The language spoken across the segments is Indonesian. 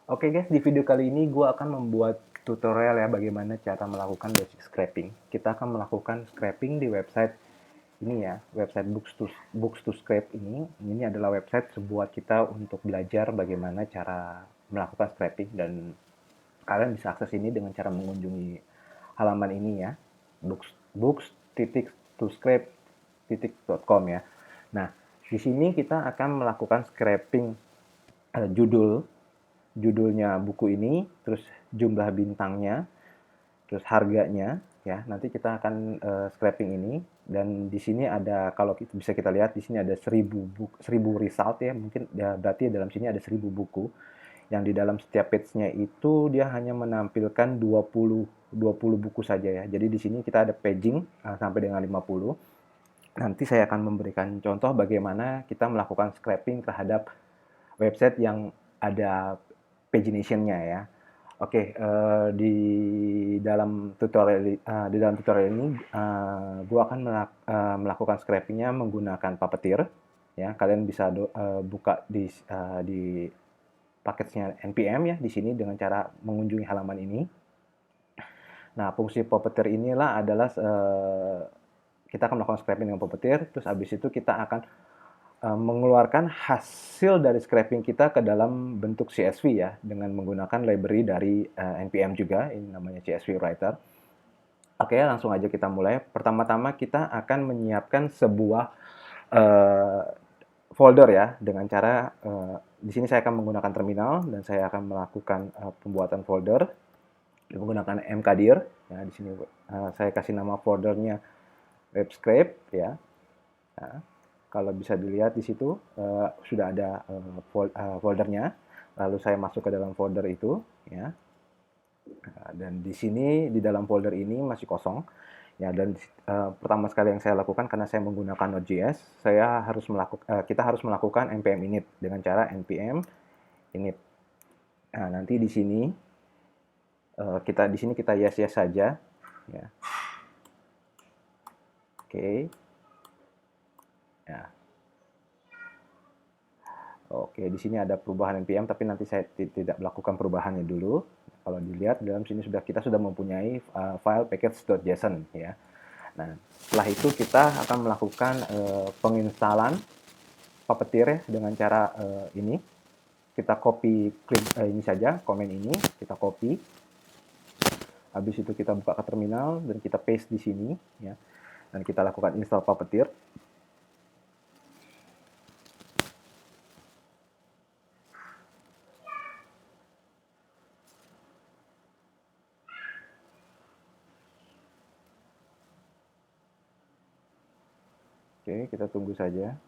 Oke guys, di video kali ini gue akan membuat tutorial ya bagaimana cara melakukan basic scraping. Kita akan melakukan scraping di website ini ya, website Books to Scrape ini. Ini adalah website sebuah kita untuk belajar bagaimana cara melakukan scraping dan kalian bisa akses ini dengan cara mengunjungi halaman ini ya, books.to-scrape.com ya. Nah, di sini kita akan melakukan scraping judulnya buku ini, terus jumlah bintangnya, terus harganya, ya. Nanti kita akan scraping ini dan di sini ada kalau bisa kita lihat di sini ada 1000 result ya, mungkin ya berarti dalam sini ada 1000 buku. Yang di dalam setiap page-nya itu dia hanya menampilkan 20 buku saja ya. Jadi di sini kita ada paging sampai dengan 50. Nanti saya akan memberikan contoh bagaimana kita melakukan scraping terhadap website yang ada pagination-nya ya. Oke, di dalam tutorial ini gue akan melakukan scraping-nya menggunakan Puppeteer. Ya, kalian bisa buka di package-nya npm ya di sini dengan cara mengunjungi halaman ini. Nah, fungsi Puppeteer inilah adalah kita akan melakukan scraping dengan Puppeteer, terus habis itu kita akan mengeluarkan hasil dari scraping kita ke dalam bentuk CSV ya, dengan menggunakan library dari npm juga, ini namanya CSV Writer. Oke, langsung aja kita mulai. Pertama-tama kita akan menyiapkan sebuah folder ya, dengan cara di sini saya akan menggunakan terminal dan saya akan melakukan pembuatan folder menggunakan mkdir. Ya, di sini saya kasih nama foldernya web scrape ya. Nah, kalau bisa dilihat di situ sudah ada foldernya. Lalu saya masuk ke dalam folder itu ya. Dan di sini di dalam folder ini masih kosong. Ya, dan pertama sekali yang saya lakukan karena saya menggunakan Node.js, kita harus melakukan npm init dengan cara npm init. Nah, nanti di sini kita yes saja ya. Oke. Ya. Oke, di sini ada perubahan npm, tapi nanti saya tidak melakukan perubahannya dulu. Kalau dilihat dalam sini kita sudah mempunyai file package.json ya. Nah, setelah itu kita akan melakukan penginstalan Puppeteer ya, dengan cara ini. Kita copy ini saja, komen ini, kita copy. Habis itu kita buka ke terminal dan kita paste di sini ya. Dan kita lakukan install Puppeteer. Oke, kita tunggu saja.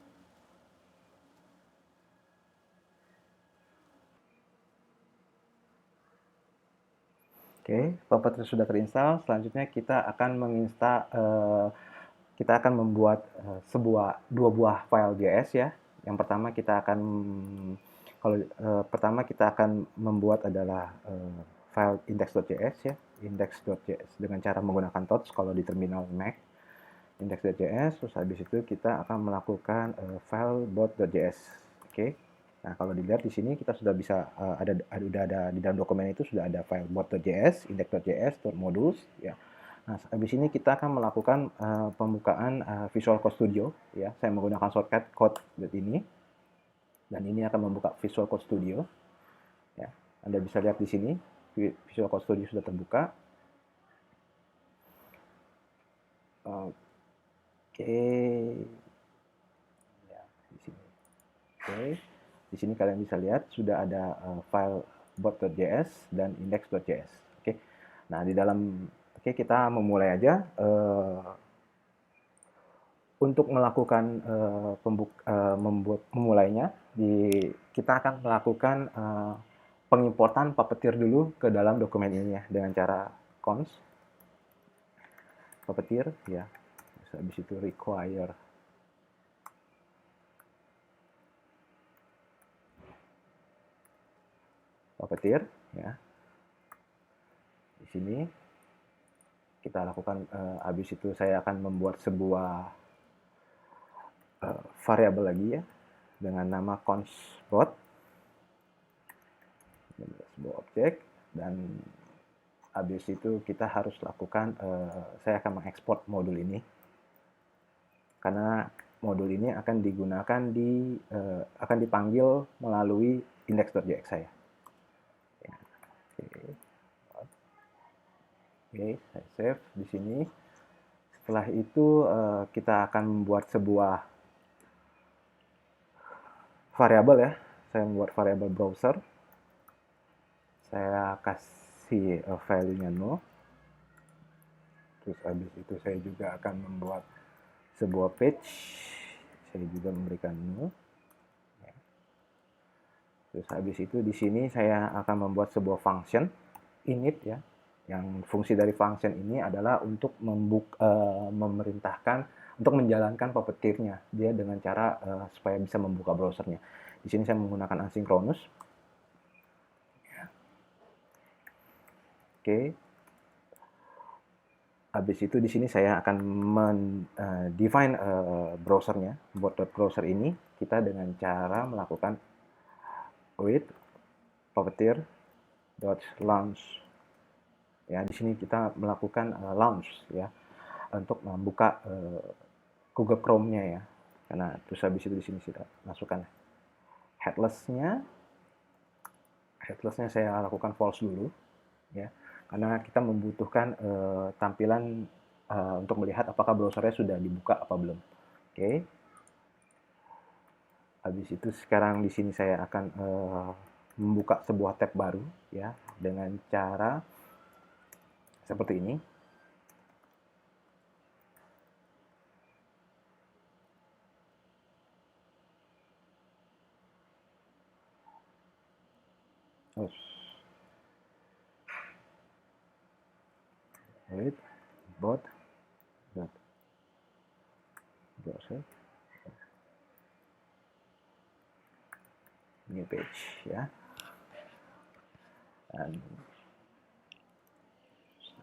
Oke, Puppeteer sudah terinstall. Selanjutnya kita akan membuat dua buah file JS ya. Yang pertama kita akan membuat adalah file index.js ya, index.js dengan cara menggunakan torch kalau di terminal Mac. Index.js, terus habis itu kita akan melakukan file bot.js. Oke. Nah, kalau dilihat di sini kita sudah bisa ada di dalam dokumen itu sudah ada file bot.js, index.js, .modules ya. Nah, habis ini kita akan melakukan pembukaan Visual Code Studio ya. Saya menggunakan shortcut code ini dan ini akan membuka Visual Code Studio ya. Anda bisa lihat di sini Visual Code Studio sudah terbuka. Oke. Ya, di sini. Oke. Di sini kalian bisa lihat sudah ada file bot.js dan index.js. Oke. Nah, kita memulai aja untuk melakukan memulainya. Kita akan melakukan pengimportan Puppeteer dulu ke dalam dokumen ini ya dengan cara const Puppeteer ya. Habis itu require Puppeteer ya. Di sini kita lakukan habis itu saya akan membuat sebuah variabel lagi ya dengan nama const bot objek, dan habis itu kita harus lakukan, saya akan mengekspor modul ini, karena modul ini akan digunakan akan dipanggil melalui index.jx saya. Ya, oke, saya save di sini. Setelah itu kita akan membuat sebuah variabel ya. Saya membuat variabel browser. Saya kasih value-nya null. Terus habis itu saya juga akan membuat sebuah page. Saya juga memberikan null. Terus habis itu di sini saya akan membuat sebuah function init ya. Yang fungsi dari function ini adalah untuk memerintahkan untuk menjalankan puppeteer-nya dia dengan cara supaya bisa membuka browsernya. Di sini saya menggunakan asynchronous. Oke. Habis itu di sini saya akan define browsernya, bot.browser ini kita dengan cara melakukan with puppeteer.launch. Ya, di sini kita melakukan launch ya untuk membuka Google Chrome-nya ya. Karena terus habis itu di sini kita masukkan headless-nya. Headless-nya saya lakukan false dulu ya. Karena kita membutuhkan tampilan untuk melihat apakah browsernya sudah dibuka apa belum. Oke. Habis itu sekarang di sini saya akan membuka sebuah tab baru ya dengan cara seperti ini. Wait, bot browser new page ya. Dan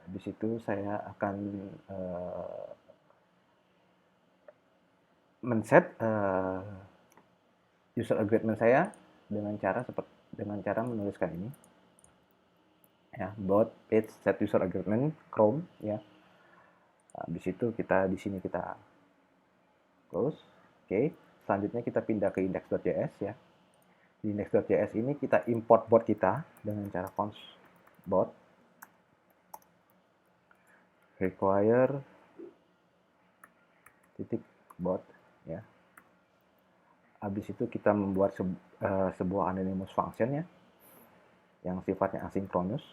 habis itu saya akan men-set user agreement saya dengan cara menuliskan ini ya, bot page set user agreement Chrome ya. Habis itu kita di sini kita close. Oke, selanjutnya kita pindah ke index.js ya. Di index.js ini kita import bot kita dengan cara const bot require titik bot ya. Habis itu kita membuat sebuah anonymous function ya yang sifatnya asynchronous.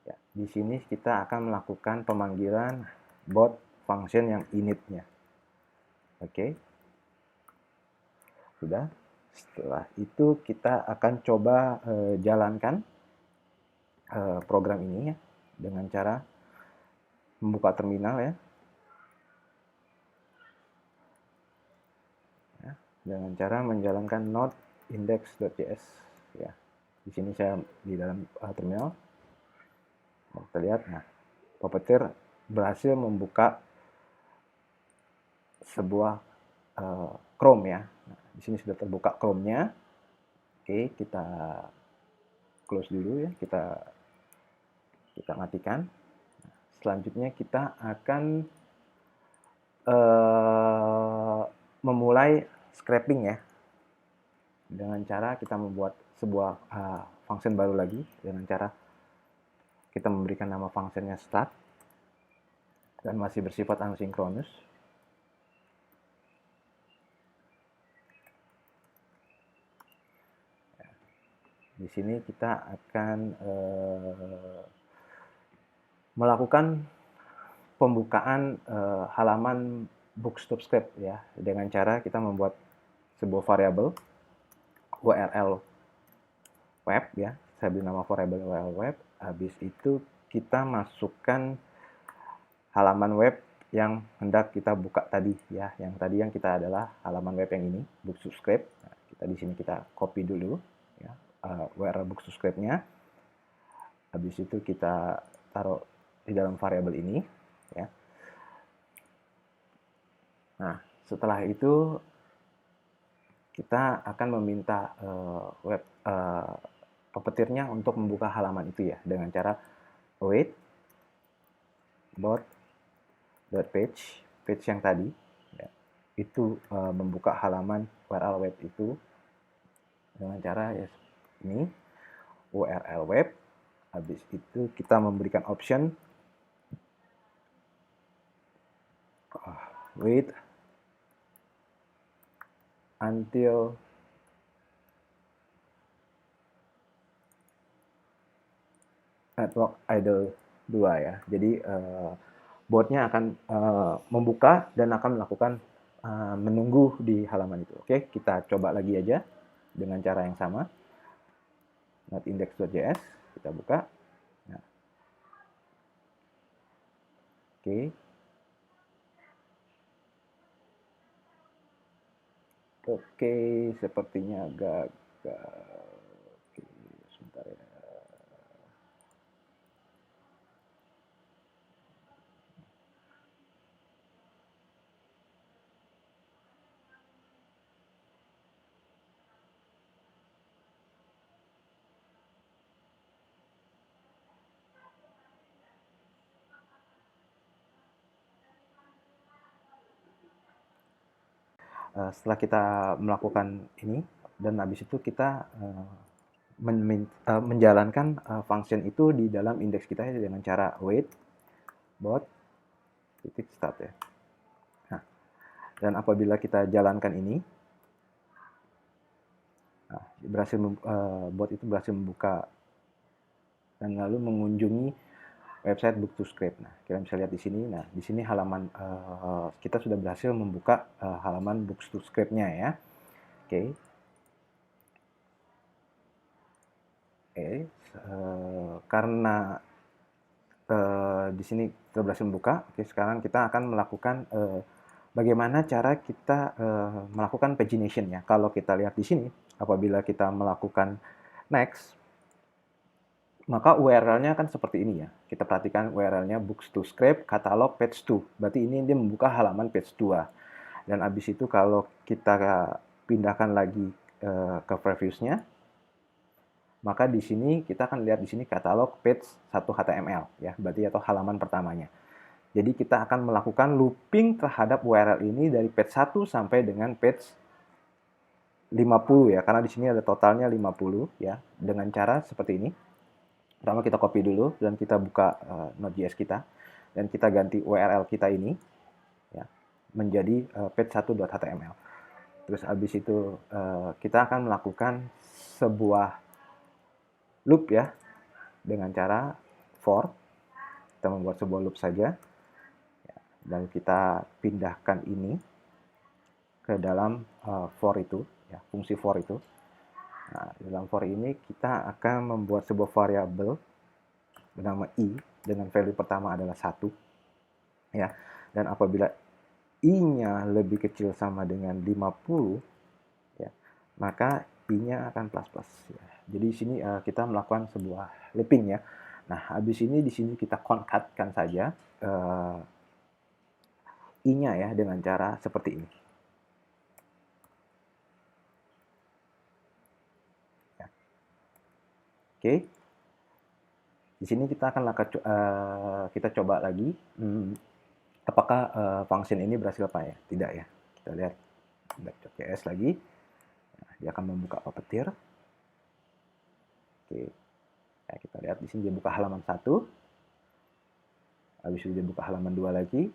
Ya, di sini kita akan melakukan pemanggilan bot function yang init-nya. Oke. Sudah. Setelah itu kita akan coba jalankan program ini ya dengan cara membuka terminal ya. Dengan cara menjalankan node index.js ya. Di sini saya di dalam terminal. Kita lihat, nah, puppeteer berhasil membuka sebuah Chrome ya. Nah, di sini sudah terbuka Chrome-nya. Oke, kita close dulu ya. Kita matikan. Selanjutnya kita akan memulai scraping ya. Dengan cara kita membuat sebuah function baru lagi dengan cara kita memberikan nama functionnya start dan masih bersifat asynchronous. Di sini kita akan melakukan pembukaan halaman bootstrap ya dengan cara kita membuat sebuah variabel URL web ya. Saya beri nama variabel URL web. Habis itu kita masukkan halaman web yang hendak kita buka tadi ya. Yang tadi yang kita adalah halaman web yang ini, bootstrap. Nah, kita di sini kita copy dulu ya URL bootstrap-nya. Habis itu kita taruh di dalam variabel ini ya. Nah, setelah itu kita akan meminta puppeteer-nya untuk membuka halaman itu ya, dengan cara await bot.page, page yang tadi ya, itu membuka halaman URL web itu dengan cara ya ini URL web. Habis itu kita memberikan option wait until network idle 2 ya. Jadi botnya akan membuka dan akan melakukan menunggu di halaman itu. Oke, kita coba lagi aja dengan cara yang sama. Not-index.js, kita buka. Nah. Oke. Oke, sepertinya gagal. Oke, sebentar ya. Setelah kita melakukan ini dan habis itu kita menjalankan function itu di dalam indeks kita dengan cara wait bot titik start ya. Nah, dan apabila kita jalankan ini, bot itu berhasil membuka dan lalu mengunjungi website Book2Script. Nah, kita bisa lihat di sini. Nah, di sini halaman kita sudah berhasil membuka halaman Book2Script-nya ya. Oke. Karena di sini kita berhasil membuka. Oke, sekarang kita akan melakukan bagaimana cara kita melakukan pagination ya. Kalau kita lihat di sini, apabila kita melakukan next, maka URL-nya kan seperti ini ya. Kita perhatikan URL-nya Books2Script, katalog page 2. Berarti ini dia membuka halaman page 2. Dan habis itu kalau kita pindahkan lagi ke previews-nya, maka di sini kita akan lihat di sini katalog page 1 HTML ya, berarti atau halaman pertamanya. Jadi kita akan melakukan looping terhadap URL ini dari page 1 sampai dengan page 50 ya, karena di sini ada totalnya 50 ya, dengan cara seperti ini. Pertama kita copy dulu dan kita buka Node.js kita dan kita ganti URL kita ini ya menjadi page1.html. Terus habis itu kita akan melakukan sebuah loop ya dengan cara for. Kita membuat sebuah loop saja ya, dan kita pindahkan ini ke dalam for itu ya, fungsi for itu. Nah, dalam for ini kita akan membuat sebuah variabel bernama i dengan value pertama adalah 1 ya. Dan apabila i-nya lebih kecil sama dengan 50 ya, maka i-nya akan plus ya. Jadi di sini kita melakukan sebuah looping ya. Nah, habis ini di sini kita concat-kan saja i-nya ya dengan cara seperti ini. Ya. Oke. Di sini kita akan kita coba lagi apakah function ini berhasil apa ya? Tidak ya. Kita lihat back.js lagi. Nah, dia akan membuka puppeteer. Oke. Ya, kita lihat di sini dia buka halaman 1. Habis itu dia buka halaman 2 lagi.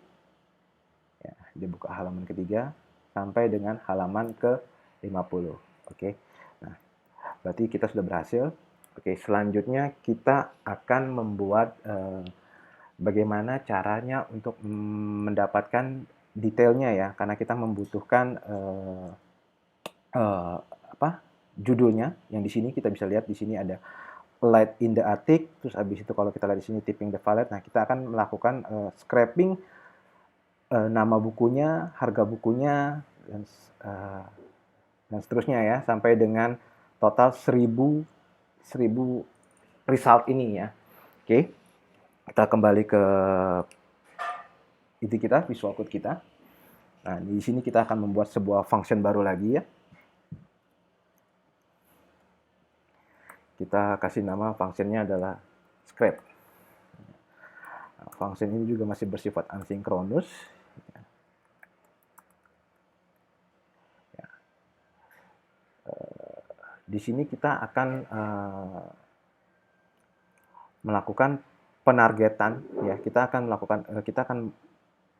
Ya, dia buka halaman ketiga sampai dengan halaman ke 50. Oke. Nah, berarti kita sudah berhasil. Oke, selanjutnya kita akan membuat bagaimana caranya untuk mendapatkan detailnya ya, karena kita membutuhkan judulnya yang di sini kita bisa lihat di sini ada light in the attic, terus habis itu kalau kita lihat di sini tipping the valet. Nah, kita akan melakukan scraping nama bukunya, harga bukunya dan seterusnya ya sampai dengan total 1000 result ini ya. Oke. Kita kembali ke Visual Code kita. Nah, di sini kita akan membuat sebuah function baru lagi ya. kita kasih nama fungsinya adalah script. Nah, function ini juga masih bersifat asinkronus. Di sini kita akan melakukan penargetan, ya. Kita akan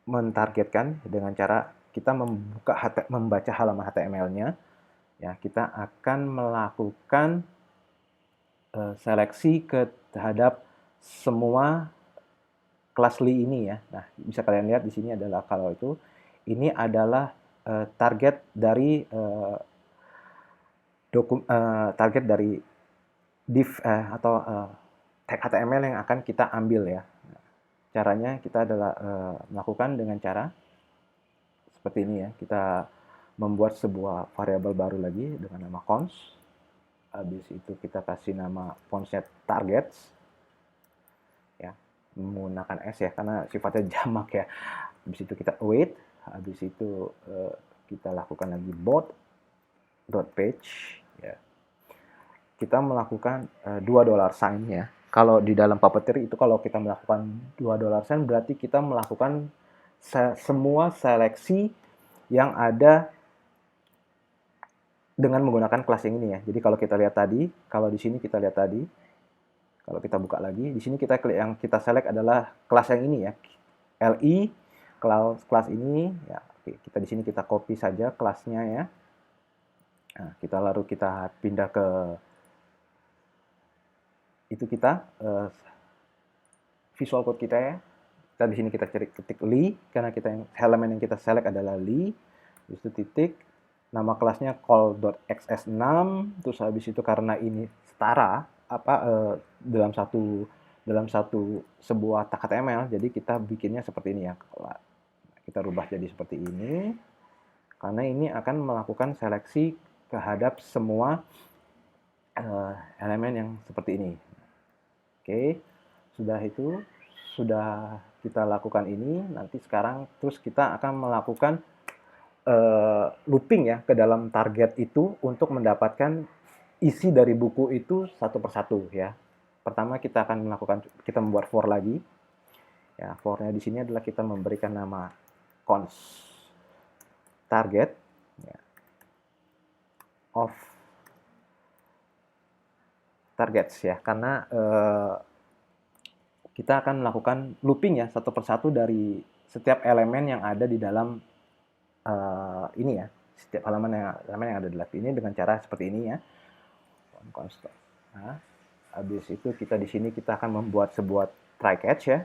mentargetkan dengan cara kita membaca halaman HTML-nya, ya. Kita akan melakukan seleksi terhadap semua kelas li ini, ya. Nah, bisa kalian lihat di sini adalah kalau ini adalah target dari target dari div atau tag HTML yang akan kita ambil, ya. Caranya kita adalah melakukan dengan cara seperti ini, ya. Kita membuat sebuah variabel baru lagi dengan nama cons. Habis itu kita kasih nama fontsnya targets, ya, menggunakan s, ya, karena sifatnya jamak, ya. Habis itu kita await. Habis itu kita lakukan lagi bot.page, ya. Kita melakukan $2 ya. Kalau di dalam Puppeteer itu kalau kita melakukan $2 berarti kita melakukan semua seleksi yang ada dengan menggunakan kelas yang ini, ya. Jadi kalau kita lihat tadi, kalau di sini kita lihat tadi, kalau kita buka lagi, di sini yang kita select adalah kelas yang ini, ya. LI kelas ini, ya. Oke, kita di sini kita copy saja kelasnya, ya. Nah, lalu kita pindah ke itu visual code kita, ya. Kita di sini kita ketik li karena elemen yang kita select adalah li. Terus itu titik, nama kelasnya call.xs6, terus habis itu karena ini setara dalam sebuah tag HTML, jadi kita bikinnya seperti ini, ya. Kita rubah jadi seperti ini karena ini akan melakukan seleksi terhadap semua elemen yang seperti ini. Oke, sudah kita lakukan ini, nanti sekarang terus kita akan melakukan looping, ya, ke dalam target itu untuk mendapatkan isi dari buku itu satu persatu, ya. Pertama kita membuat for lagi, ya. For-nya di sini adalah kita memberikan nama cons target, ya, of targets, ya, karena kita akan melakukan looping, ya, satu persatu dari setiap elemen yang ada di dalam ini, ya, setiap elemen yang ada di lab ini dengan cara seperti ini, ya. Constant. Nah, habis itu di sini kita akan membuat sebuah try catch, ya,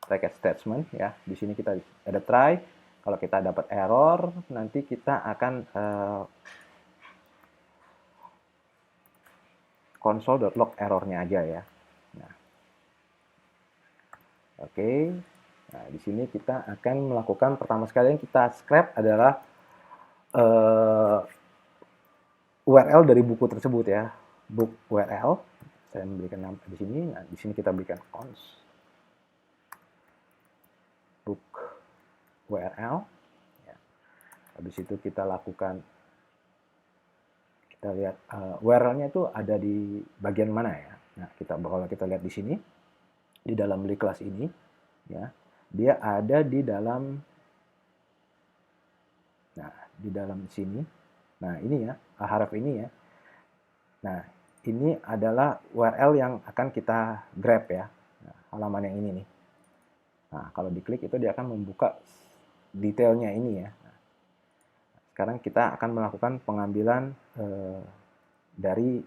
try catch statement, ya. Di sini kita ada try. Kalau kita dapat error, nanti kita akan console.log errornya aja, ya. Nah, oke. Nah, di sini kita akan melakukan pertama sekali yang kita scrap adalah URL dari buku tersebut, ya. Book URL. Saya memberikan nama di sini. Nah, di sini kita berikan cons book URL. Ya. Habis itu kita lihat URL-nya itu ada di bagian mana, ya. Nah, kalau kita lihat di sini di dalam li kelas ini, ya, dia ada di dalam sini. Nah, ini, ya, href ini, ya. Nah, ini adalah URL yang akan kita grab, ya. Nah, halaman yang ini nih. Nah, kalau diklik itu dia akan membuka detailnya ini, ya. Nah, sekarang kita akan melakukan pengambilan dari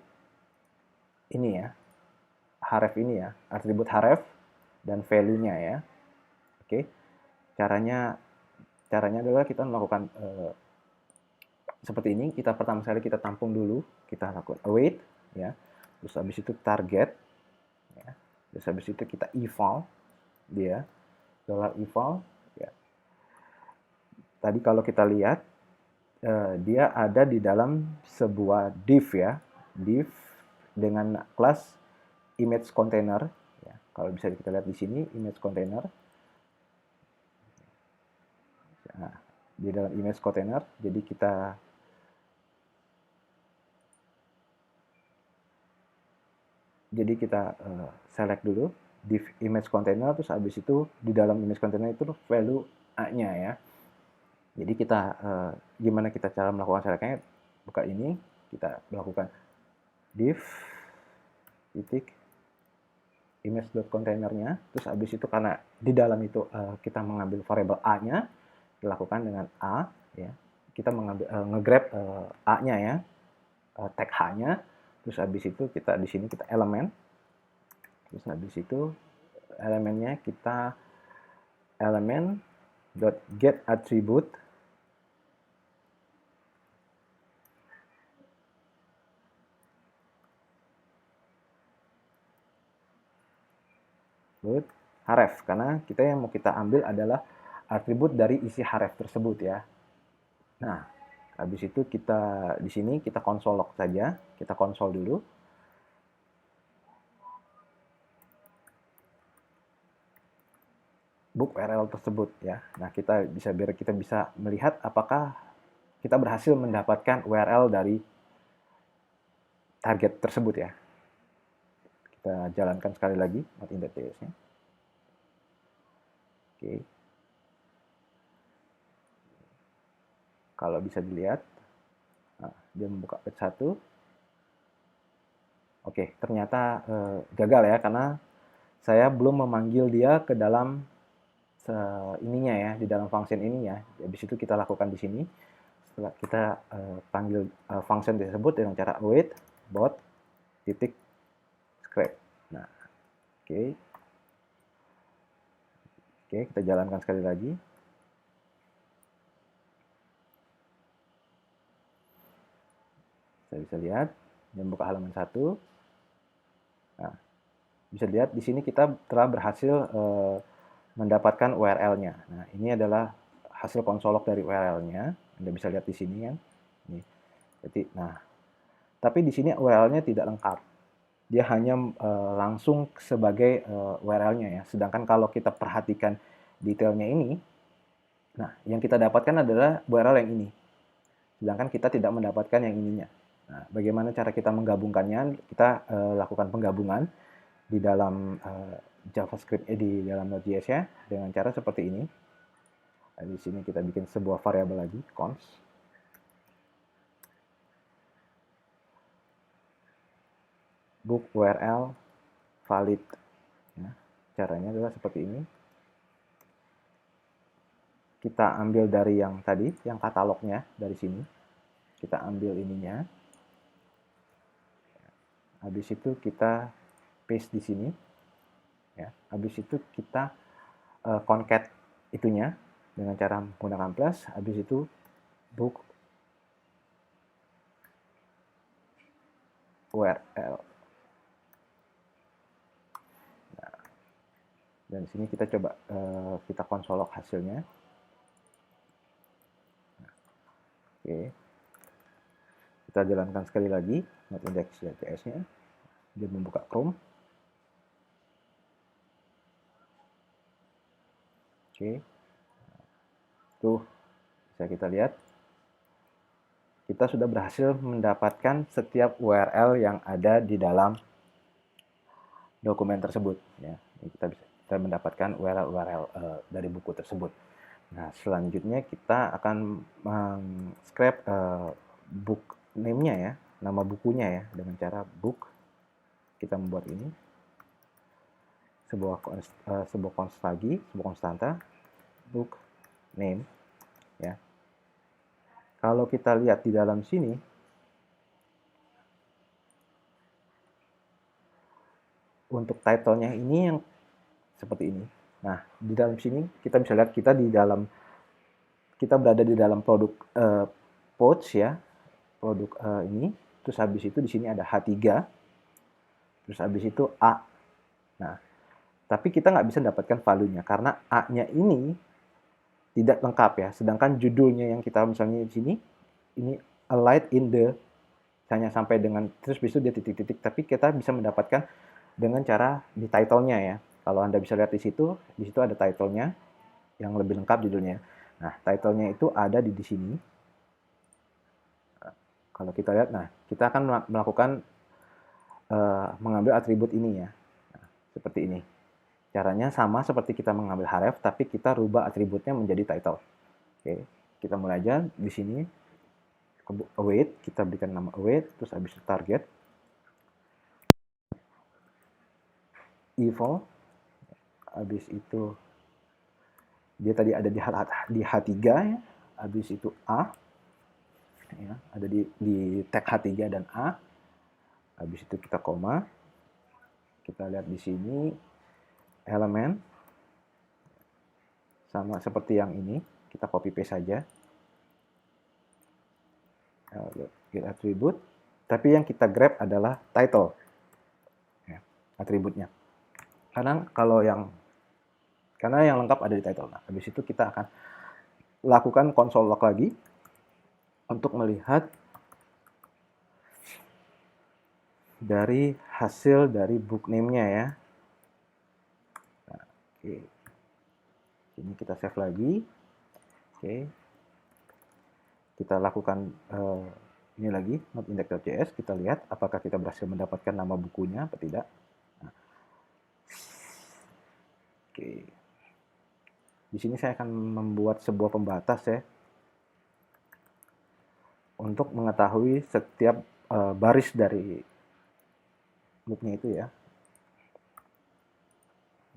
ini, ya, href ini, ya, atribut href dan value-nya, ya. Oke. Caranya adalah kita melakukan seperti ini. Pertama sekali kita tampung dulu, kita lakukan await, ya. Terus habis itu target, ya. Terus habis itu kita eval dia, $eval, ya. Tadi kalau kita lihat dia ada di dalam sebuah div, ya, div dengan kelas image container, ya. Kalau bisa kita lihat di sini image container. Nah, di dalam image container, jadi kita Jadi kita select dulu div image container, terus habis itu di dalam image container itu value A-nya ya. Jadi kita gimana kita cara melakukan selectnya? Buka ini, kita melakukan div titik image.containernya, terus habis itu karena di dalam itu kita mengambil variabel A-nya, dilakukan dengan A ya. Kita mengambil nge-grab A-nya ya, tag H-nya, terus habis itu kita di sini kita elemen, terus habis itu elemennya kita elemen .get attribute href, karena kita yang mau kita ambil adalah atribut dari isi href tersebut ya. Nah, habis itu kita di sini kita console log saja, kita console dulu. Book URL tersebut ya. Nah, biar kita bisa melihat apakah kita berhasil mendapatkan URL dari target tersebut ya. Kita jalankan sekali lagi not in details-nya. Oke. Kalau bisa dilihat, nah, dia membuka page 1. Oke, ternyata gagal ya, karena saya belum memanggil dia ke dalam ininya ya, di dalam function ini ya. Habis itu kita lakukan di sini. Setelah kita panggil function tersebut dengan cara await bot titik script. Nah, oke. Oke, kita jalankan sekali lagi. Saya bisa lihat, membuka halaman 1. Nah, bisa lihat di sini kita telah berhasil mendapatkan URL-nya. Nah, ini adalah hasil console log dari URL-nya. Anda bisa lihat di sini kan. Ini. Jadi, nah, tapi di sini URL-nya tidak lengkap. Dia hanya langsung sebagai URL-nya ya. Sedangkan kalau kita perhatikan detailnya ini, nah, yang kita dapatkan adalah URL yang ini. Sedangkan kita tidak mendapatkan yang ininya. Nah, bagaimana cara kita menggabungkannya? Kita lakukan penggabungan di dalam JavaScript di dalam Node.js ya, dengan cara seperti ini. Nah, di sini kita bikin sebuah variabel lagi, const. Book URL valid. Ya, caranya adalah seperti ini. Kita ambil dari yang tadi, yang katalognya dari sini. Kita ambil ininya. Habis itu kita paste di sini. Ya, habis itu kita concat itunya dengan cara menggunakan plus. Habis itu book URL. Nah, dan di sini kita coba kita console log hasilnya. Nah, oke, kita jalankan sekali lagi not index.js-nya. Dia membuka Chrome. Oke, tuh bisa kita lihat kita sudah berhasil mendapatkan setiap URL yang ada di dalam dokumen tersebut ya. Kita mendapatkan URL dari buku tersebut. Nah, selanjutnya kita akan scrap book name-nya ya, nama bukunya ya, dengan cara book. Kita membuat ini sebuah konstanta book name ya. Kalau kita lihat di dalam sini, untuk title-nya ini yang seperti ini. Nah, di dalam sini kita bisa lihat kita berada di dalam produk pouch ya, produk ini. Terus habis itu di sini ada H3, terus habis itu A. Nah, tapi kita nggak bisa dapatkan value-nya karena A-nya ini tidak lengkap ya. Sedangkan judulnya yang kita misalnya di sini, ini alight in the, hanya sampai dengan, terus habis itu dia titik-titik. Tapi kita bisa mendapatkan dengan cara di title-nya ya. Kalau Anda bisa lihat di situ ada title-nya yang lebih lengkap judulnya. Nah, title-nya itu ada di sini. Kalau kita lihat, nah, kita akan melakukan mengambil atribut ini ya. Nah, seperti ini. Caranya sama seperti kita mengambil href, tapi kita rubah atributnya menjadi title. Oke, kita mulai aja di sini. Await, kita berikan nama await, terus habis itu target. Evil, habis itu dia tadi ada di H3 ya, habis itu A, ya, ada di tag H3 dan A, habis itu kita koma, kita lihat di sini elemen, sama seperti yang ini, kita copy paste saja, get attribute, tapi yang kita grab adalah title, ya, atributnya, karena yang lengkap ada di title. Nah, habis itu kita akan lakukan console log lagi untuk melihat dari hasil dari book name-nya ya. Nah, oke. Ini kita save lagi. Oke. Kita lakukan ini lagi, notindex.js. Kita lihat apakah kita berhasil mendapatkan nama bukunya atau tidak. Nah. Oke. Di sini saya akan membuat sebuah pembatas ya, untuk mengetahui setiap baris dari booknya itu ya.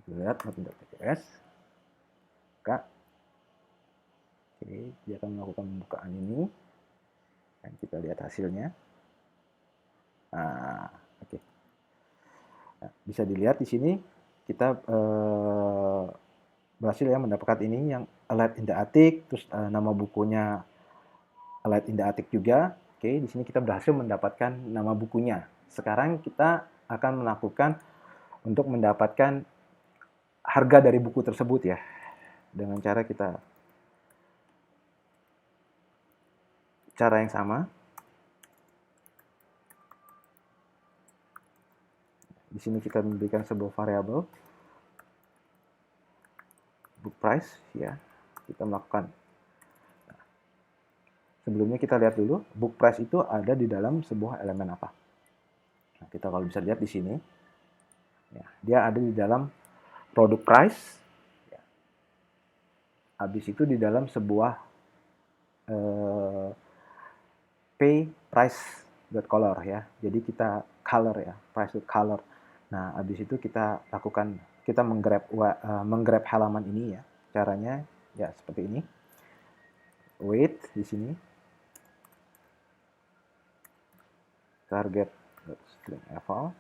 Kita lihat notindex.js. Oke, dia akan melakukan pembukaan ini dan kita lihat hasilnya. Nah, oke. Nah, bisa dilihat di sini kita berhasil ya mendapatkan ini yang Alert in the Attic, terus nama bukunya Alert in the Attic juga. Oke, di sini kita berhasil mendapatkan nama bukunya. Sekarang kita akan melakukan untuk mendapatkan harga dari buku tersebut ya, dengan cara yang sama. Di sini kita memberikan sebuah variabel book price ya. Kita melakukan. Sebelumnya kita lihat dulu book price itu ada di dalam sebuah elemen apa. Nah, kita kalau bisa lihat di sini, ya, dia ada di dalam product price. Ya. Habis itu di dalam sebuah pay price.color ya. Jadi kita color ya, price.color. Nah, habis itu kita menggrab halaman ini ya. Caranya ya seperti ini. Wait di sini. Target string eval.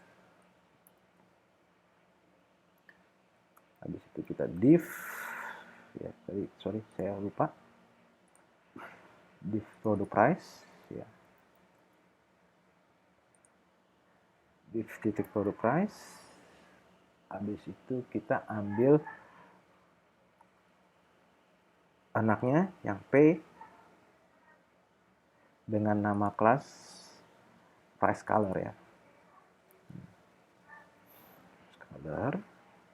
Habis itu kita div ya, sorry saya lupa. Div product price ya. Div titik product price. Habis itu kita ambil anaknya yang P dengan nama kelas price color ya. Color.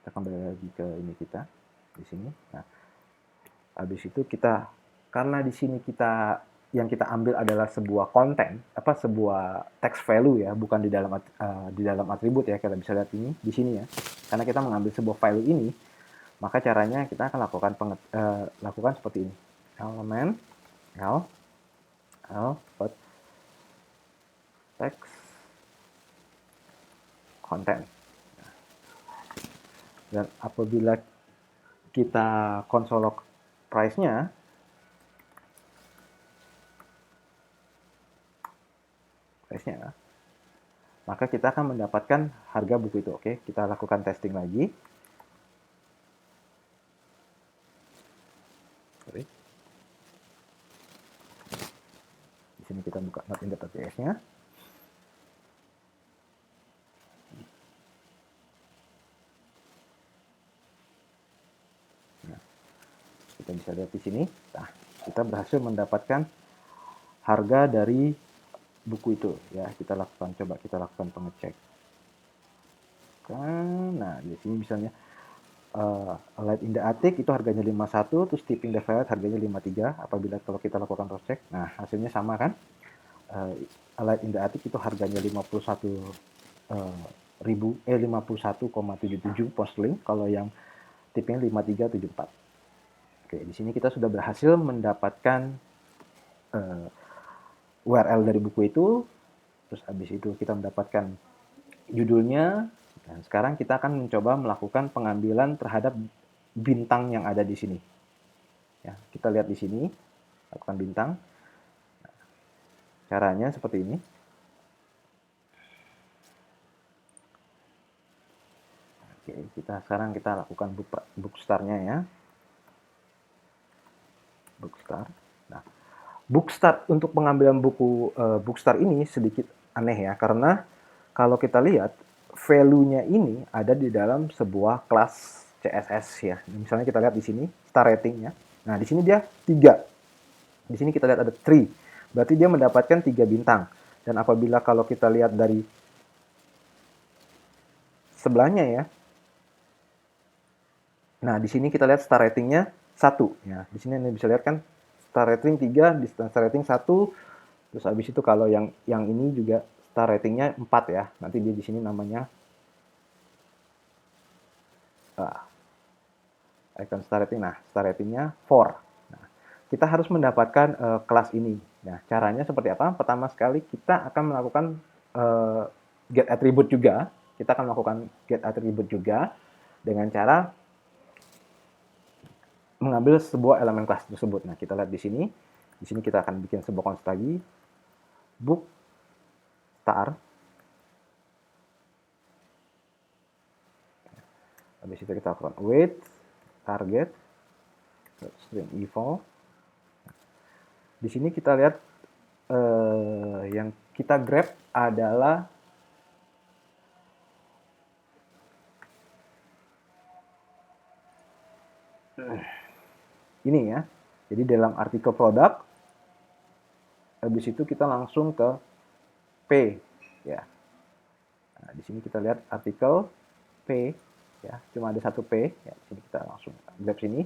Kita kembali lagi ke ini kita di sini. Nah, habis itu karena di sini yang kita ambil adalah sebuah konten, sebuah text value ya, bukan di dalam atribut ya. Kita bisa lihat ini di sini ya. Karena kita mengambil sebuah value ini, maka caranya kita akan lakukan seperti ini. Elemen text content. Dan apabila kita console log price-nya, maka kita akan mendapatkan harga buku itu. Oke, kita lakukan testing lagi. Sorry. Di sini kita buka notindex.js-nya. Nah, kita bisa lihat di sini. Nah, kita berhasil mendapatkan harga dari buku itu ya. Kita lakukan pengecek. Nah, di sini misalnya Alert in the Attic itu harganya 51, terus Tipping the Velvet harganya 53. Apabila kalau kita lakukan cross check, nah hasilnya sama kan? Alert in the Attic itu harganya 51 51,77 post link, kalau yang tipenya 5374. Oke, di sini kita sudah berhasil mendapatkan URL dari buku itu, terus habis itu kita mendapatkan judulnya, dan sekarang kita akan mencoba melakukan pengambilan terhadap bintang yang ada di sini. Ya, kita lihat di sini, lakukan bintang. Caranya seperti ini. Oke, sekarang kita lakukan bookstart-nya ya. Bookstart. Nah, bookstart untuk pengambilan buku bookstart ini sedikit aneh ya, karena kalau kita lihat value-nya ini ada di dalam sebuah kelas CSS ya. Misalnya kita lihat di sini star rating-nya. Nah, di sini dia 3. Di sini kita lihat ada 3. Berarti dia mendapatkan 3 bintang. Dan apabila kalau kita lihat dari sebelahnya ya. Nah, di sini kita lihat star rating-nya 1 ya. Di sini Anda bisa lihat kan star rating 3, di star rating 1. Terus habis itu kalau yang ini juga star ratingnya 4 ya. Nanti dia di sini namanya icon star rating. Nah, star ratingnya 4. Nah, kita harus mendapatkan kelas ini. Nah, caranya seperti apa? Pertama sekali kita akan melakukan get attribute juga. Kita akan melakukan get attribute juga dengan cara mengambil sebuah elemen kelas tersebut. Nah, kita lihat di sini. Di sini kita akan bikin sebuah const lagi. Book star. Habis itu kita lakukan wait target string eval. Di sini kita lihat yang kita grab adalah ini ya. Jadi dalam artikel produk, habis itu kita langsung ke P ya. Nah, di sini kita lihat artikel P ya, cuma ada satu P ya. Di sini kita langsung grab sini.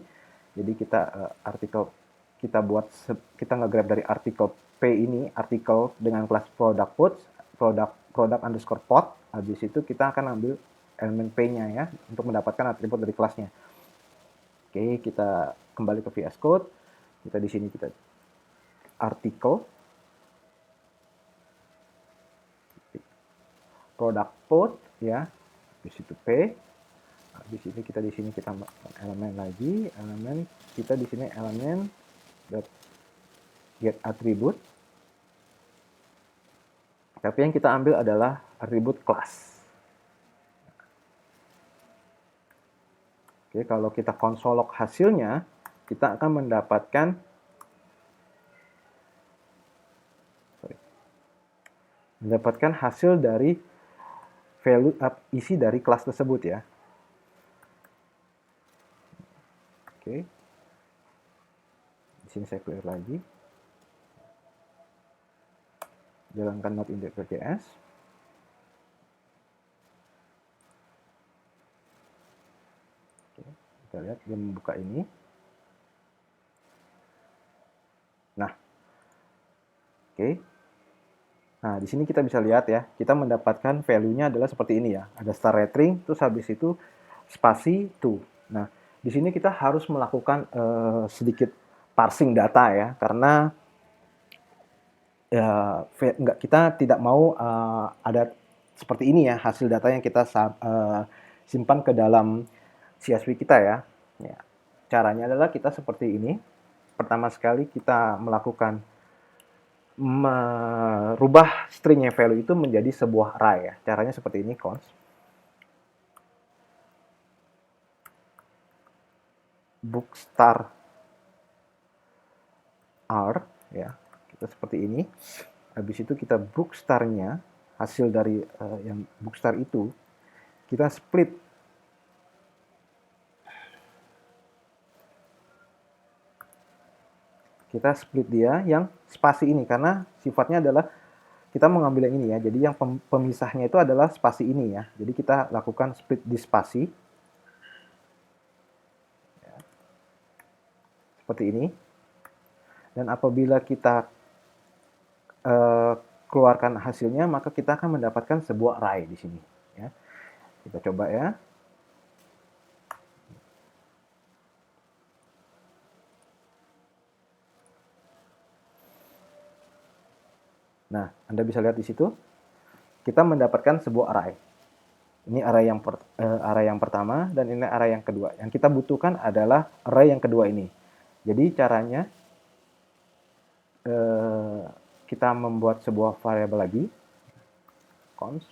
Jadi kita artikel kita buat kita nge-grab dari artikel P ini, artikel dengan kelas product post, product underscore pod. Habis itu kita akan ambil elemen P-nya ya untuk mendapatkan atribut dari kelasnya. Oke, kita kembali ke VS Code. Kita di sini kita artikel product pod ya. Habis itu P. Habis itu kita di sini kita elemen lagi, elemen kita di sini elemen get attribute. Tapi yang kita ambil adalah atribut kelas. Oke, kalau kita konsolog hasilnya, kita akan mendapatkan hasil dari value isi dari kelas tersebut ya. Oke. Di sini saya clear lagi. Jalankan node index.js. Oke, kita lihat dia membuka ini. Nah, oke. Nah, di sini kita bisa lihat ya, kita mendapatkan value-nya adalah seperti ini ya. Ada star rating, terus habis itu spasi to. Nah, di sini kita harus melakukan sedikit parsing data ya, karena ya, kita tidak mau ada seperti ini ya hasil data yang kita simpan ke dalam CSV kita ya. Ya. Caranya adalah kita seperti ini. Pertama sekali kita melakukan merubah stringnya value itu menjadi sebuah array ya. Caranya seperti ini, const bookstar r ya. Kita seperti ini. Habis itu kita bookstar-nya, hasil dari yang bookstar itu kita split. Kita split dia yang spasi ini karena sifatnya adalah kita mengambil yang ini ya. Jadi yang pemisahnya itu adalah spasi ini ya. Jadi kita lakukan split di spasi. Ya. Seperti ini. Dan apabila kita keluarkan hasilnya, maka kita akan mendapatkan sebuah array di sini. Ya. Kita coba ya. Nah, Anda bisa lihat di situ, kita mendapatkan sebuah array. Ini array yang pertama dan ini array yang kedua. Yang kita butuhkan adalah array yang kedua ini. Jadi caranya kita membuat sebuah variabel lagi, const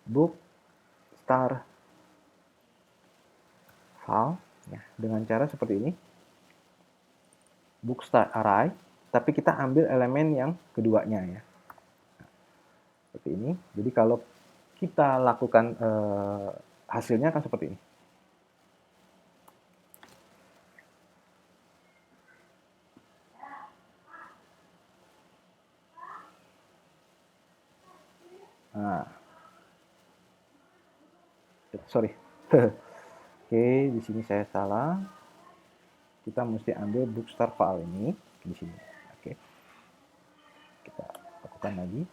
book star file, ya, dengan cara seperti ini, book star array, tapi kita ambil elemen yang keduanya ya. Seperti ini. Jadi kalau kita lakukan hasilnya akan seperti ini. Nah, sorry. Oke, di sini saya salah. Kita mesti ambil bookstart file ini di sini. Oke. Kita lakukan lagi.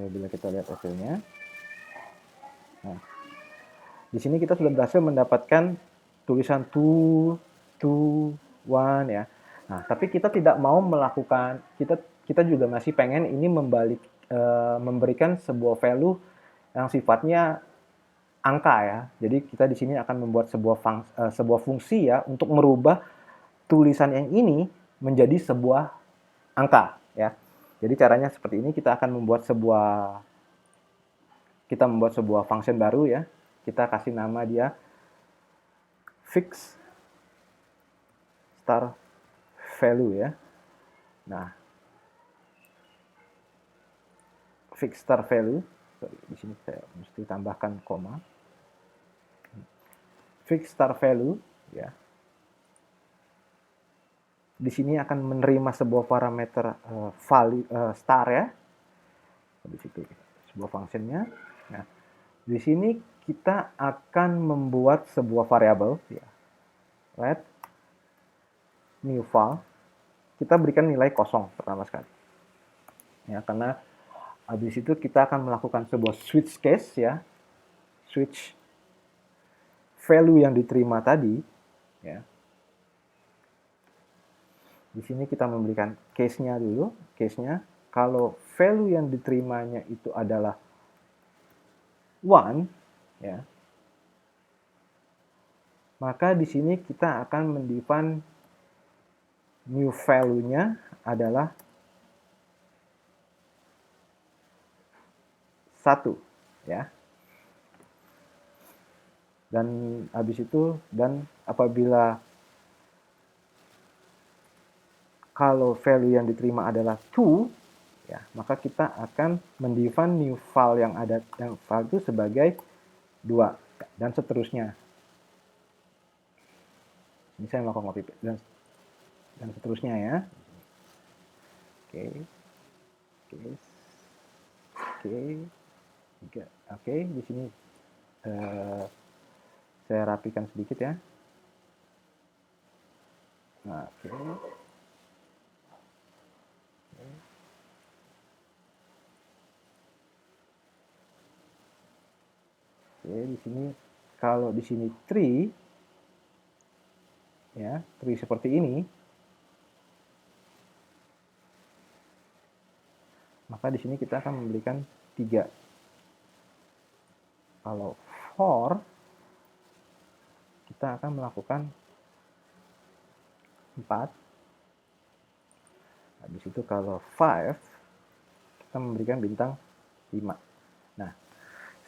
Bila kita lihat hasilnya. Nah, di sini kita sudah berhasil mendapatkan tulisan 2, 2, 1 ya. Nah, tapi kita tidak mau melakukan, kita juga masih pengen ini memberikan sebuah value yang sifatnya angka ya. Jadi kita di sini akan membuat sebuah fungsi ya untuk merubah tulisan yang ini menjadi sebuah angka ya. Jadi caranya seperti ini, kita membuat sebuah function baru ya. Kita kasih nama dia fix star value ya. Nah, fix star value, di sini saya mesti tambahkan koma. Fix star value ya. Di sini akan menerima sebuah parameter value star ya. Di situ sebuah functionnya. Nah, di sini kita akan membuat sebuah variabel ya. Let new file. Kita berikan nilai kosong pertama sekali. Ya, karena habis itu kita akan melakukan sebuah switch case ya. Switch value yang diterima tadi ya. Di sini kita memberikan case-nya dulu. Case-nya, kalau value yang diterimanya itu adalah 1, ya, maka di sini kita akan mendefine new value-nya adalah 1, ya. Dan habis itu, dan apabila kalau value yang diterima adalah 2, ya, maka kita akan mendefine new file yang file itu sebagai 2 dan seterusnya. Ini saya melakukan copy dan seterusnya ya. Oke. Oke, di sini saya rapikan sedikit ya. Nah, oke. Oke, di sini kalau di sini tree ya, tree seperti ini, maka di sini kita akan memberikan 3. Kalau for, kita akan melakukan 4. Habis itu kalau 5, kita memberikan bintang 5. Nah,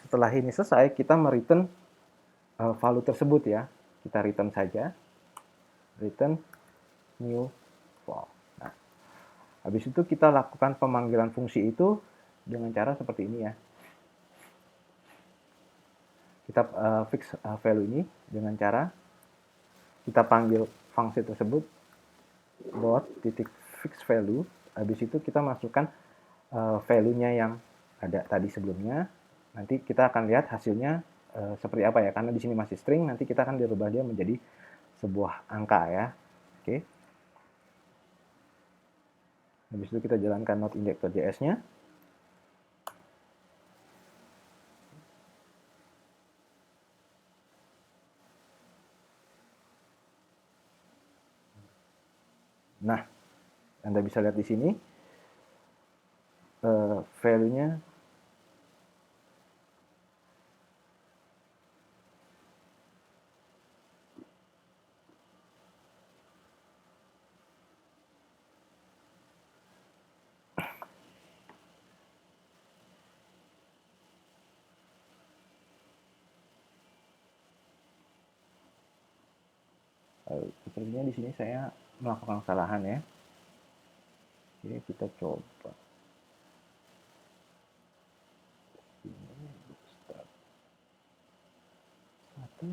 setelah ini selesai, kita mereturn value tersebut ya. Kita return saja. Return new file. Nah, habis itu kita lakukan pemanggilan fungsi itu dengan cara seperti ini ya. Kita fix value ini dengan cara kita panggil fungsi tersebut dot titik fix value. Habis itu kita masukkan value-nya yang ada tadi sebelumnya. Nanti kita akan lihat hasilnya seperti apa ya, karena di sini masih string, nanti kita akan dirubah dia menjadi sebuah angka ya. Oke. Habis itu kita jalankan node-injector.js-nya. Nah, Anda bisa lihat di sini value-nya sepertinya di sini saya melakukan kesalahan ya. Oke, kita coba. Ini start. Satu.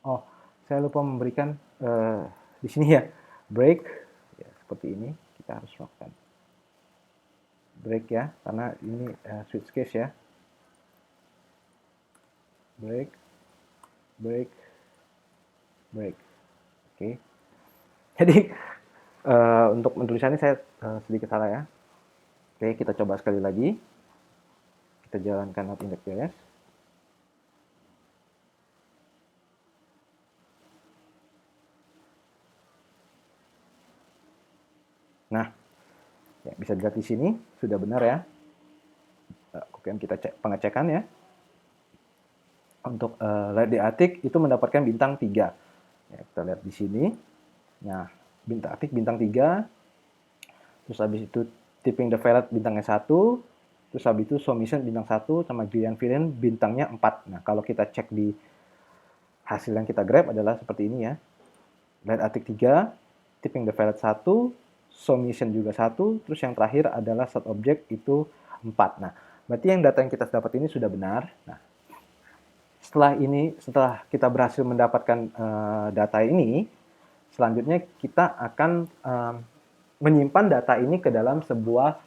Oh, saya lupa memberikan di sini ya break ya, seperti ini kita harus lakukan break ya, karena ini switch case ya. Break, break, break. Oke. Jadi untuk penulisannya saya sedikit salah ya. Oke, kita coba sekali lagi. Kita jalankan node-index.js. Nah, ya, bisa dilihat di sini sudah benar ya. Kemudian kita cek pengecekan ya. Untuk lihat di Attic itu mendapatkan bintang 3. Ya, kita lihat di sini. Nah, Attic bintang 3. Terus habis itu tipping the ferret bintangnya 1. Terus habis itu submission bintang 1 sama Gradient Variant bintangnya 4. Nah, kalau kita cek di hasil yang kita grab adalah seperti ini ya. Light Attic 3, tipping the ferret 1, submission juga 1, terus yang terakhir adalah set object itu 4. Nah, berarti yang data yang kita dapat ini sudah benar. Nah, setelah kita berhasil mendapatkan data ini, selanjutnya kita akan menyimpan data ini ke dalam sebuah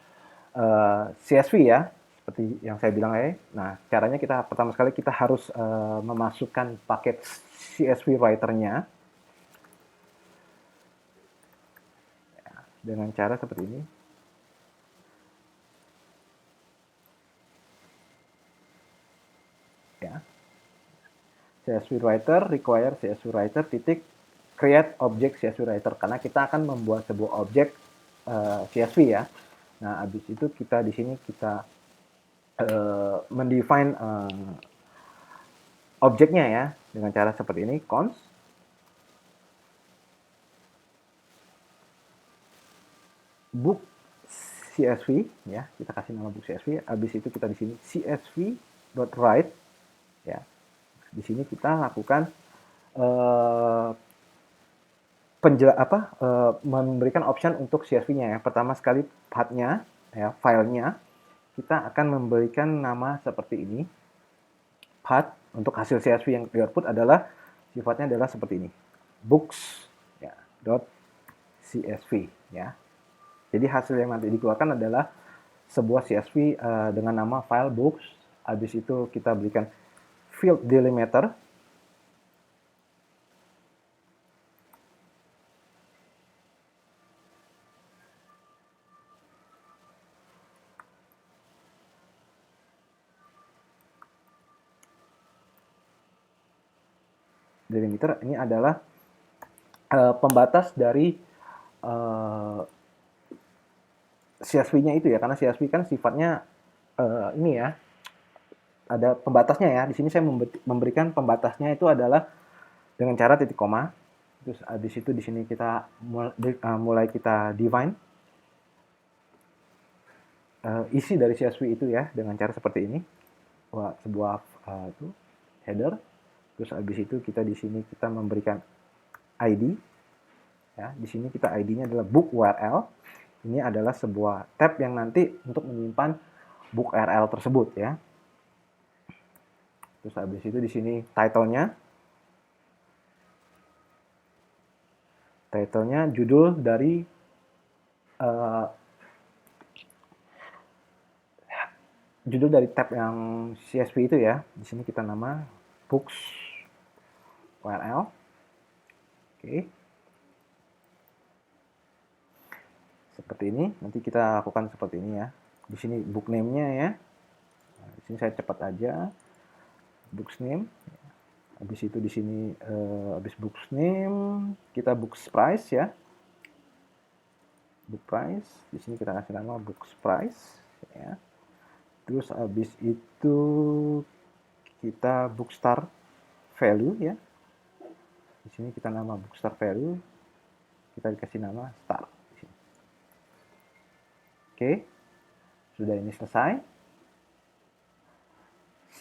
CSV ya, seperti yang saya bilang ya. Nah, caranya kita pertama sekali kita harus memasukkan paket CSV writer-nya ya, dengan cara seperti ini. Ya. CSV writer require CSV writer titik create object CSV writer, karena kita akan membuat sebuah objek CSV ya. Nah, habis itu kita di sini kita mendefine objeknya ya dengan cara seperti ini, const book CSV ya, kita kasih nama book CSV. Habis itu kita di sini CSV.write ya. Di sini kita lakukan memberikan option untuk CSV-nya ya. Pertama sekali path-nya ya, filenya kita akan memberikan nama seperti ini. Path untuk hasil CSV yang di output adalah sifatnya adalah seperti ini. Books ya, .csv ya. Jadi hasil yang nanti dikeluarkan adalah sebuah CSV dengan nama file books. Habis itu kita berikan field delimiter. Delimiter ini adalah pembatas dari CSV-nya itu ya, karena CSV kan sifatnya ini ya, ada pembatasnya ya. Di sini saya memberikan pembatasnya itu adalah dengan cara titik koma. Terus habis itu di sini kita mulai kita define isi dari CSV itu ya dengan cara seperti ini. Sebuah itu header. Terus habis itu kita di sini kita memberikan ID. Ya, di sini kita ID-nya adalah book URL. Ini adalah sebuah tab yang nanti untuk menyimpan book URL tersebut ya. Terus habis itu di sini title-nya judul dari judul dari tab yang CSV itu ya. Di sini kita nama books URL. Oke. Seperti ini. Nanti kita lakukan seperti ini ya. Di sini book name-nya ya. Nah, di sini saya cepat aja. Books name. Habis itu di sini habis books name kita books price ya. Book price. Di sini kita kasih nama books price ya. Terus habis itu kita book star value ya. Di sini kita nama book star value. Kita dikasih nama star. Oke. Sudah ini selesai.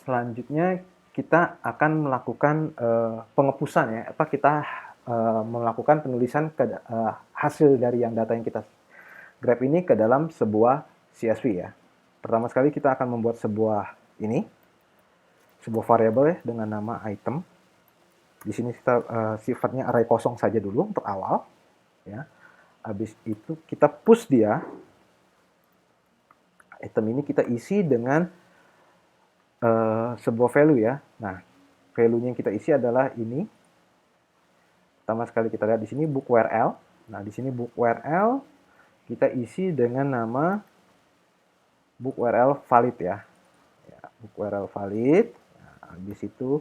Selanjutnya kita akan melakukan penghapusan ya. Kita melakukan penulisan hasil dari yang data yang kita grab ini ke dalam sebuah CSV ya. Pertama sekali kita akan membuat sebuah variabel ya dengan nama item. Di sini kita sifatnya array kosong saja dulu untuk awal ya. Habis itu kita push dia. Item ini kita isi dengan sebuah value ya. Nah, value-nya yang kita isi adalah ini. Pertama sekali kita lihat di sini book URL. Nah, di sini book URL kita isi dengan nama book URL valid ya. Book URL valid. Nah, habis itu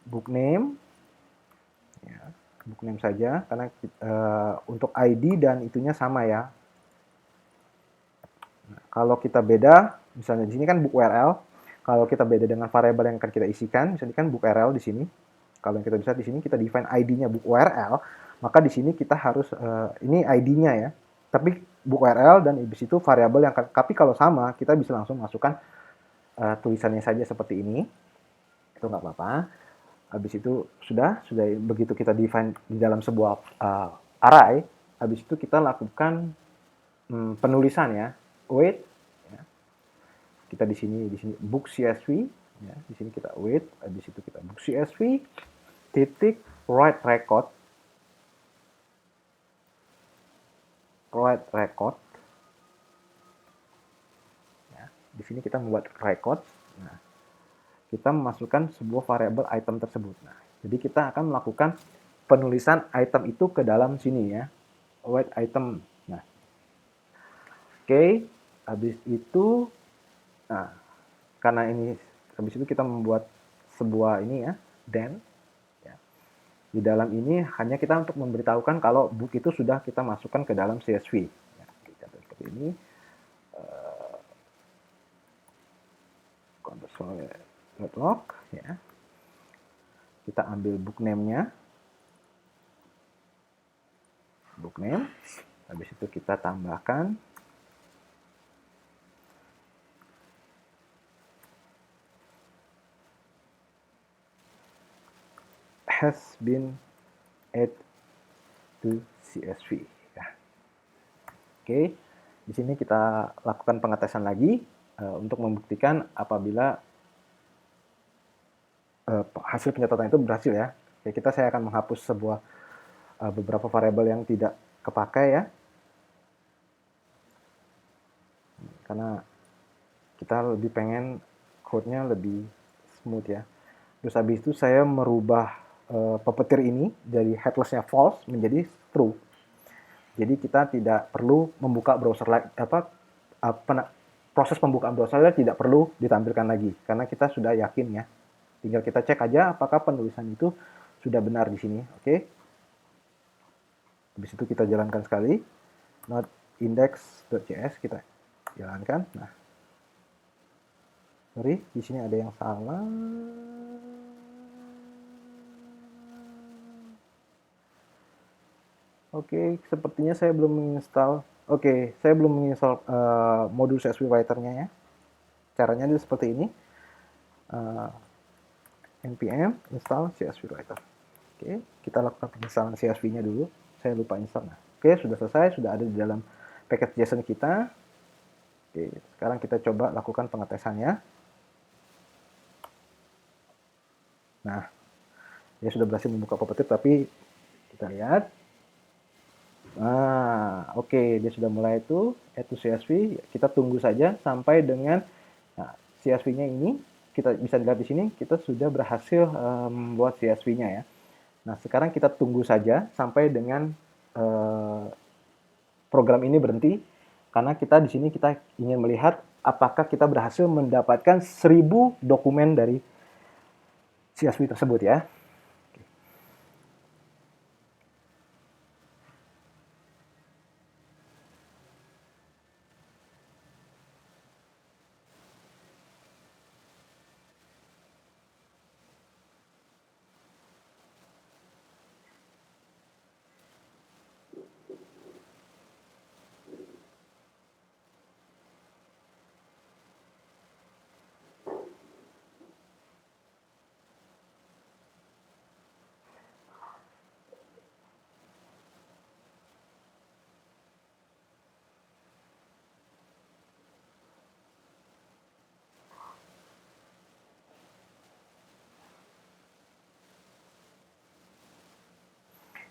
book name. Ya, book name saja karena untuk ID dan itunya sama ya. Nah, kalau kita beda, misalnya di sini kan book URL. Kalau kita beda dengan variabel yang akan kita isikan, misalnya kan book URL di sini. Kalau yang kita bisa di sini kita define ID-nya book URL, maka di sini kita harus ini ID-nya ya. Tapi book URL dan habis itu variabel yang tapi kalau sama kita bisa langsung masukkan tulisannya saja seperti ini. Itu nggak apa-apa. Habis itu sudah begitu kita define di dalam sebuah array, habis itu kita lakukan penulisan ya. Wait kita di sini book CSV ya, di sini kita wait, habis itu kita book CSV titik write record ya, di sini kita membuat record. Nah, kita memasukkan sebuah variabel item tersebut. Nah, jadi kita akan melakukan penulisan item itu ke dalam sini ya, write item. Nah, oke, habis itu nah, karena ini habis itu kita membuat sebuah ini ya, then ya. Di dalam ini hanya kita untuk memberitahukan kalau book itu sudah kita masukkan ke dalam CSV. Ya, seperti ini. Console log ya. Kita ambil book name-nya. Book name. Habis itu kita tambahkan has been added to CSV. Ya. Oke, di sini kita lakukan pengetesan lagi untuk membuktikan apabila hasil pencatatan itu berhasil ya. Oke, saya akan menghapus beberapa variabel yang tidak kepakai ya, karena kita lebih pengen code-nya lebih smooth ya. Terus habis itu saya merubah puppeteer ini dari headless-nya false menjadi true. Jadi kita tidak perlu membuka browser lagi, proses pembukaan browser tidak perlu ditampilkan lagi karena kita sudah yakin ya. Tinggal kita cek aja apakah penulisan itu sudah benar di sini. Oke. Habis itu kita jalankan sekali. Not index.js kita jalankan. Nah, sorry, di sini ada yang salah. Oke, sepertinya saya belum menginstal. Oke, saya belum menginstal modul CSV Writer-nya ya. Caranya adalah seperti ini. npm install CSV Writer. Oke, kita lakukan penginstalan CSV-nya dulu. Saya lupa install. Nah, oke, sudah selesai, sudah ada di dalam paket JSON kita. Oke, sekarang kita coba lakukan pengetesannya. Nah, dia sudah berhasil membuka puppeteer, tapi kita lihat. Nah, oke, dia sudah mulai itu, add to CSV. Kita tunggu saja sampai dengan CSV-nya ini, kita bisa lihat di sini, kita sudah berhasil membuat CSV-nya ya. Nah, sekarang kita tunggu saja sampai dengan program ini berhenti, karena kita di sini kita ingin melihat apakah kita berhasil mendapatkan 1000 dokumen dari CSV tersebut ya.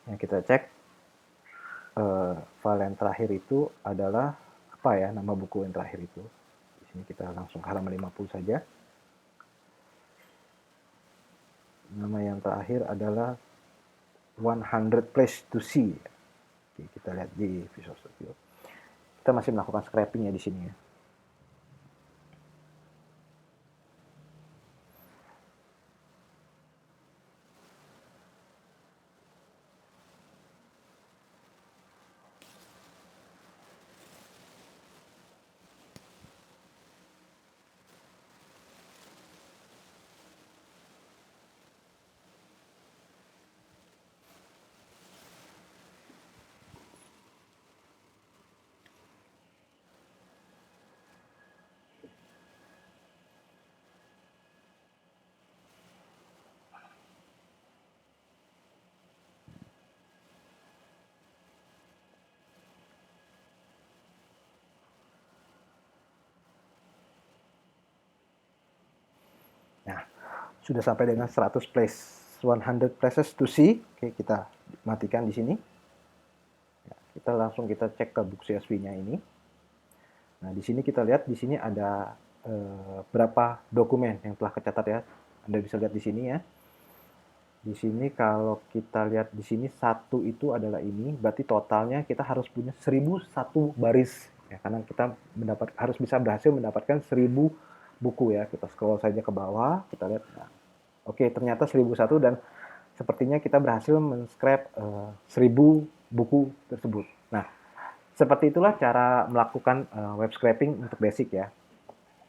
Yang kita cek file yang terakhir itu adalah apa ya, nama buku yang terakhir itu. Di sini kita langsung ke halaman 50 saja. Nama yang terakhir adalah 100 Place to See. Oke, kita lihat di Visual Studio. Kita masih melakukan scraping ya di sini ya. Nah, sudah sampai dengan 100 places to see. Oke, kita matikan di sini. Ya, kita langsung cek ke book CSV-nya ini. Nah, di sini kita lihat di sini ada berapa dokumen yang telah kecatat ya. Anda bisa lihat di sini ya. Di sini kalau kita lihat di sini satu itu adalah ini, berarti totalnya kita harus punya 1001 baris ya, karena kita harus bisa berhasil mendapatkan 1000 buku ya. Kita scroll saja ke bawah, kita lihat. Nah, oke, ternyata 1001 dan sepertinya kita berhasil men-scrap 1000 buku tersebut. Nah, seperti itulah cara melakukan web scraping untuk basic ya.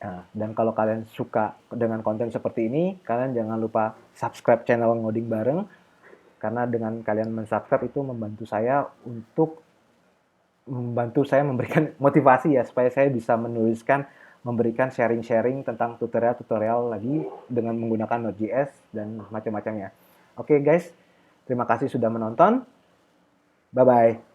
Nah, dan kalau kalian suka dengan konten seperti ini, kalian jangan lupa subscribe channel Ngoding Bareng, karena dengan kalian mensubscribe itu membantu saya memberikan motivasi ya, supaya saya bisa memberikan sharing-sharing tentang tutorial-tutorial lagi dengan menggunakan Node.js dan macam-macamnya. Oke guys, terima kasih sudah menonton. Bye-bye.